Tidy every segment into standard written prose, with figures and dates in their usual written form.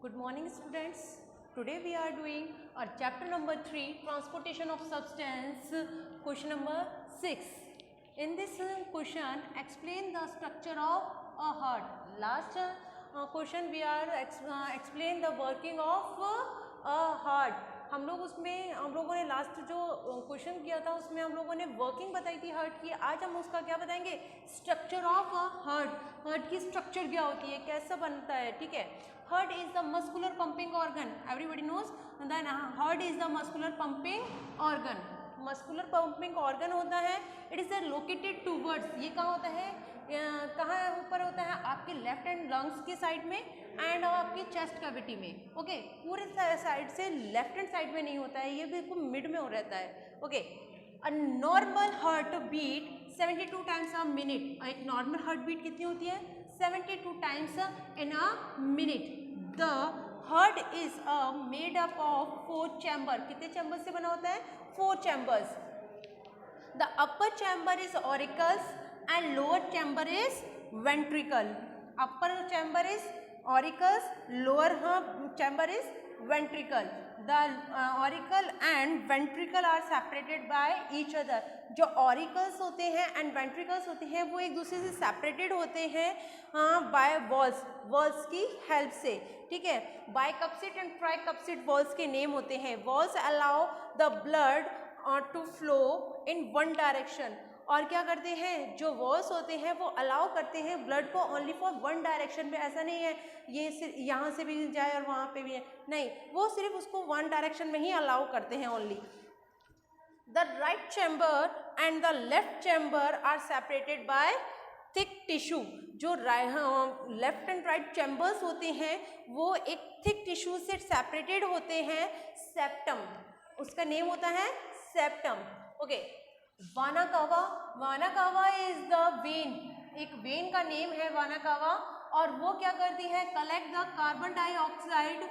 Good morning students. Today we are doing our chapter number 3, transportation of substance, question number 6. In this question, explain the structure of a heart. Last question we are explain the working of a heart. हम लोगों ने last जो question किया था उसमें हम लोगों ने वर्किंग बताई थी हार्ट की. आज हम उसका क्या बताएंगे, स्ट्रक्चर ऑफ हार्ट. हार्ट की स्ट्रक्चर क्या होती है, कैसा बनता है. ठीक है. Heart is the muscular pumping organ. Everybody knows that heart is the muscular pumping organ. Muscular pumping organ होता है. It is located towards. ये कहाँ होता है, कहाँ ऊपर होता है, आपके लेफ्ट हैंड लंग्स की साइड में एंड आपकी चेस्ट कैविटी में. ओके. पूरे साइड से लेफ्ट हैंड साइड में नहीं होता है, ये बिल्कुल मिड में हो रहता है. Okay. A normal heart beat 72 times a minute. एक नॉर्मल हार्ट बीट कितनी होती है, 72 times in a minute. The heart is made up of 4 chamber. कितने चैम्बर से बना होता है, 4 chambers. The upper chamber is auricles and lower chamber is ventricle. Upper chamber is auricles, lower chamber is ventricle. The auricle and ventricle are separated by each other. जो auricles होते हैं and ventricles होते हैं वो एक दूसरे से separated होते हैं बाय वॉल्स की हेल्प से. ठीक है. बाइकप्सिड एंड ट्राइकप्सिड वॉल्स के नेम होते हैं. Valves allow the blood to flow in one direction. और क्या करते हैं, जो वॉल्स होते हैं वो अलाउ करते हैं ब्लड को ओनली फॉर वन डायरेक्शन में. ऐसा नहीं है ये सिर्फ यहाँ से भी जाए और वहाँ पे भी है, नहीं, वो सिर्फ उसको वन डायरेक्शन में ही अलाउ करते हैं only. The right chamber and the left chamber are separated by thick tissue. जो लेफ्ट एंड राइट चैम्बर्स होते हैं वो एक थिक टिश्यू से सेपरेटेड होते हैं. सेप्टम, उसका नेम होता है सेप्टम. ओके. वाना कावा इज द वेन. एक वेन का नेम है वाना कावा. और वो क्या करती है, collect the carbon dioxide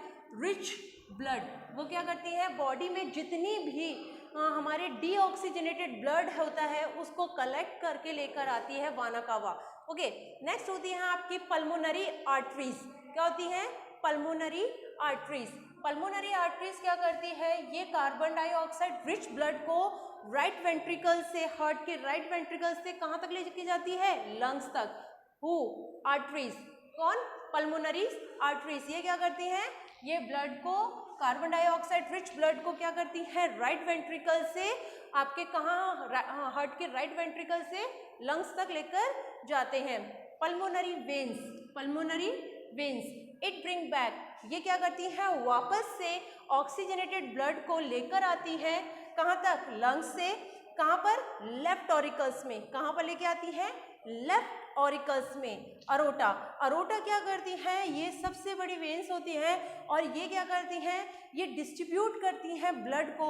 rich blood. वो क्या करती है, बॉडी में जितनी भी हमारे डीऑक्सीजनेटेड ब्लड होता है उसको कलेक्ट करके लेकर आती है वाना कावा. ओके. नेक्स्ट होती है आपकी पल्मोनरी आर्टरीज. क्या होती है, पल्मोनरी आर्टरीज. पल्मोनरी आर्टरीज क्या करती है, ये कार्बन डाइऑक्साइड रिच ब्लड को राइट वेंट्रिकल से, हार्ट के राइट वेंट्रिकल से कहाँ तक लेके जाती है, लंग्स तक. Who, arteries. कौन, पल्मोनरी आर्टरीज. ये क्या करती हैं, ये ब्लड को, कार्बन डाइऑक्साइड रिच ब्लड को क्या करती है, राइट वेंट्रिकल से आपके कहाँ, हार्ट के राइट वेंट्रिकल से लंग्स तक लेकर जाते हैं. Pulmonary veins. Pulmonary veins it bring back. ये क्या करती है, वापस से ऑक्सीजनेटेड ब्लड को लेकर आती है कहाँ तक, लंग्स से. कहाँ पर, लेफ्ट ऑरिकल्स में. कहाँ पर लेके आती है, लेफ्ट ऑरिकल्स में. अरोटा. अरोटा क्या करती है, ये सबसे बड़ी वेन्स होती है और ये क्या करती हैं, ये डिस्ट्रीब्यूट करती हैं ब्लड को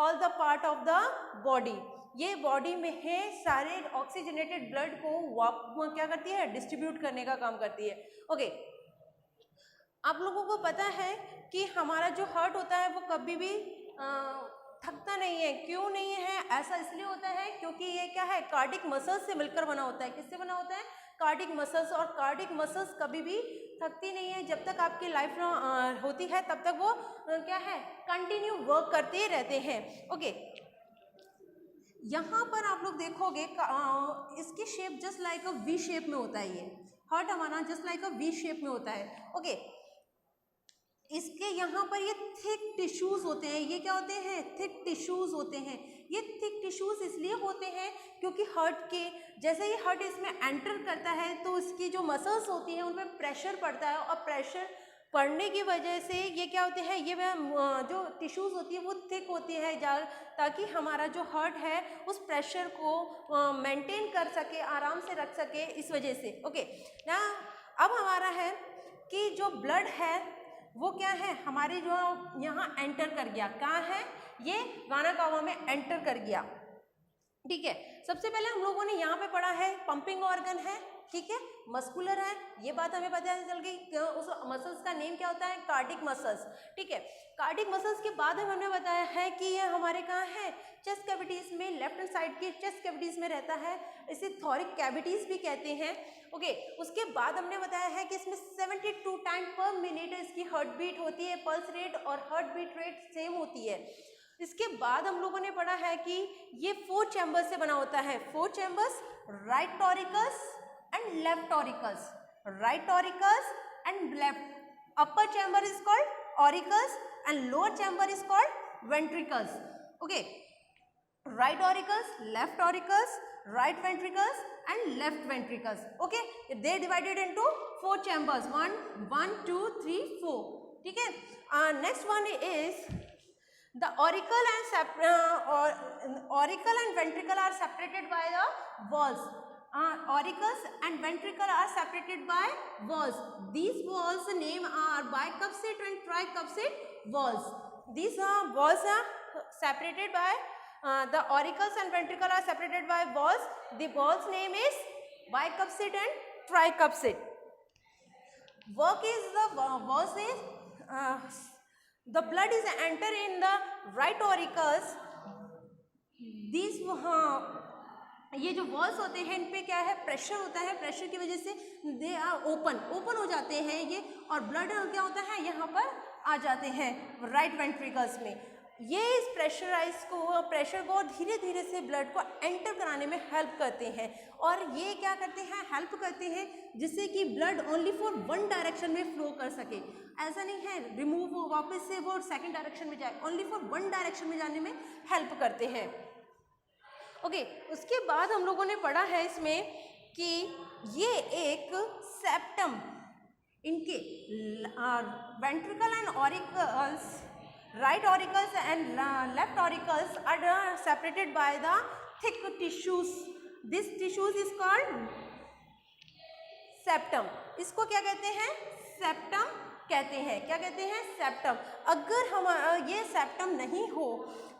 all the part of the body. ये बॉडी में है सारे ऑक्सीजनेटेड ब्लड को क्या करती है, डिस्ट्रीब्यूट करने का काम करती है. ओके. आप लोगों को पता है कि हमारा जो हार्ट होता है वो कभी भी थकता नहीं है. क्यों नहीं है, ऐसा इसलिए होता है क्योंकि ये क्या है, कार्डिक मसल्स से मिलकर बना होता है. किससे बना होता है, कार्डिक मसल्स. और कार्डिक मसल्स कभी भी थकती नहीं है. जब तक आपकी लाइफ होती है तब तक वो क्या है, कंटिन्यू वर्क करते रहते हैं. ओके. यहाँ पर आप लोग देखोगे इसकी शेप जस्ट लाइक अ वी शेप में होता है. ये हार्ट हमारा जस्ट लाइक अ वी शेप में होता है. ओके. इसके यहाँ पर ये थिक टिश्यूज होते हैं. ये क्या होते हैं, थिक टिश्यूज होते हैं. ये थिक टिश्यूज इसलिए होते हैं क्योंकि हार्ट के जैसे ही हार्ट इसमें एंटर करता है तो इसकी जो मसल्स होती हैं उनमें प्रेशर पड़ता है और प्रेशर पड़ने की वजह से ये क्या होते हैं, ये जो टिश्यूज होती है वो थिक होती है ताकि हमारा जो हार्ट है उस प्रेशर को मेंटेन कर सके, आराम से रख सके, इस वजह से. ओके. ना अब हमारा है कि जो ब्लड है वो क्या है, हमारे जो यहाँ एंटर कर गया. कहाँ है, ये वाना कावा में एंटर कर गया. ठीक है. सबसे पहले हम लोगों ने यहाँ पे पढ़ा है पंपिंग ऑर्गन है, ठीक है, मस्कुलर है, ये बात हमें पता चल गई। उस मसल्स का नेम क्या होता है, कार्डिक मसल्स, ठीक है। कार्डिक मसल्स के बाद हमने बताया है कि ये हमारे कहाँ है, चेस्ट कैविटीज में, लेफ्ट हैंड साइड के चेस्ट कैविटीज में रहता है, इसे थॉरिक कैविटीज भी कहते हैं, ओके। उसके बाद हमने बताया है कि इसमें 72 टाइम पर मिनट इसकी हार्ट बीट होती है, पल्स रेट और हार्ट बीट रेट सेम होती है। इसके बाद हम लोगों ने पढ़ा है कि ये 4 चैम्बर्स से बना होता है, 4 chambers, right auricles and left auricles, right auricles and left, upper chamber is called auricles and lower chamber is called ventricles, okay, right auricles, left auricles, right ventricles and left ventricles, okay, they divided into 4 chambers, 1 2 3 4, ठीक है। next one is the auricle and ventricle are separated by the walls, auricles and ventricle are separated by walls, these walls name are bicuspid and tricuspid walls, these walls are separated by the auricles and ventricle are separated by walls, the walls name is bicuspid and tricuspid. Work is the walls is the blood is enter in the right auricles, these ये जो walls होते हैं इन पे क्या है, pressure होता है, pressure की वजह से दे आर ओपन हो जाते हैं ये, और ब्लड क्या होता है यहाँ पर आ जाते हैं राइट वेंट्रिकल्स में। ये इस प्रेशर को धीरे धीरे से ब्लड को एंटर कराने में हेल्प करते हैं, और ये क्या करते हैं, हेल्प करते हैं जिससे कि blood only for one direction में फ्लो कर सके। ऐसा नहीं है रिमूव हो वापस से वो सेकेंड डायरेक्शन में जाए, ओनली फॉर वन डायरेक्शन में जाने में हेल्प करते हैं, ओके। उसके बाद हम लोगों ने पढ़ा है इसमें कि ये एक सेप्टम, इनके ventricle and auricles, right auricles and left auricles are separated by the thick tissues, this tissues is called septum, इसको क्या कहते हैं, सेप्टम कहते हैं, क्या कहते हैं, सेप्टम। अगर हमारा ये सेप्टम नहीं हो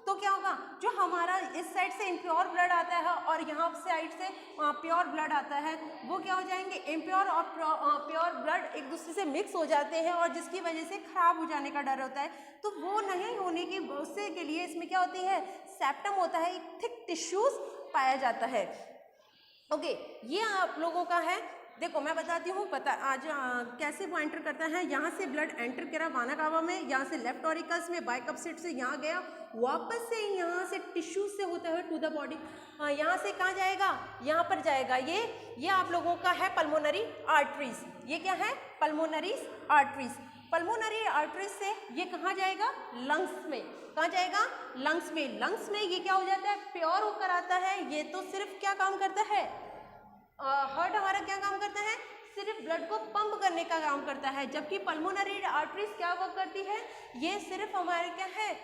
तो क्या होगा, जो हमारा इस साइड से इम्प्योर ब्लड आता है और यहाँ साइड से प्योर ब्लड आता है, वो क्या हो जाएंगे, इम्प्योर और प्योर ब्लड एक दूसरे से मिक्स हो जाते हैं और जिसकी वजह से खराब हो जाने का डर होता है। तो वो नहीं होने की उससे के लिए इसमें क्या होती है, सेप्टम होता है, एक थिक टिश्यूज पाया जाता है, ओके। ये आप लोगों का है, देखो मैं बताती हूँ, आज कैसे वो एंटर करता है। यहाँ से ब्लड एंटर करा वाना कावा में, यहाँ से लेफ्ट ऑरिकल्स में, बाइकप्सिड से यहाँ गया, वापस से यहाँ से टिश्यूज से होता है टू द बॉडी, यहाँ से कहाँ जाएगा, यहाँ पर जाएगा। ये आप लोगों का है पल्मोनरी आर्टरीज, ये क्या है, पल्मोनरी आर्टरीज। पल्मोनरी आर्टरीज से ये कहाँ जाएगा, लंग्स में, कहाँ जाएगा, लंग्स में। लंग्स में ये क्या हो जाता है, प्योर होकर आता है। ये तो सिर्फ क्या काम करता है, हार्ट हमारा क्या काम करता है, सिर्फ ब्लड को पंप करने का काम करता है, जबकि पल्मोनरी आर्टरीज क्या वर्क करती है, ये सिर्फ हमारे क्या है,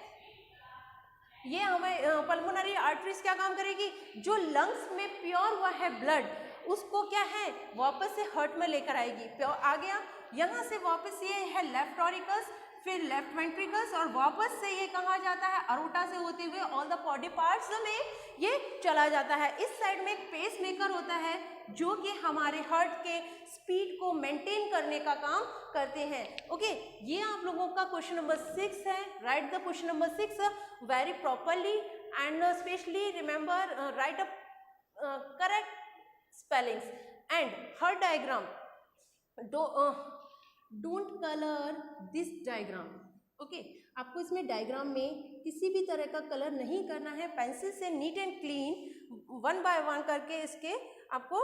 ये हमें पल्मोनरी आर्टरीज क्या काम करेगी, जो लंग्स में प्योर हुआ है ब्लड उसको क्या है वापस से हार्ट में लेकर आएगी। प्योर आ गया, यहाँ से वापस ये है लेफ्ट ऑरिकल्स, फिर लेफ्ट वेंट्रिकल्स, और वापस से ये कहाँ जाता है, अरोटा से होते हुए ऑल द बॉडी पार्ट्स में ये चला जाता है। इस साइड में एक पेस मेकर होता है जो कि हमारे हार्ट के स्पीड को मेंटेन करने का काम करते हैं, ओके। ये आप लोगों का क्वेश्चन नंबर 6 है। Right the question number 6 very properly and specially remember right a correct spellings and her diagram, don't colour this diagram, okay. आपको इसमें डायग्राम में किसी भी तरह का कलर नहीं करना है, पेंसिल से नीट एंड क्लीन 1 बाय 1 करके इसके आपको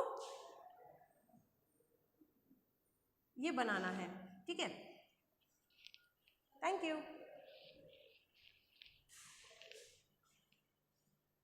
ये बनाना है, ठीक है। Thank you.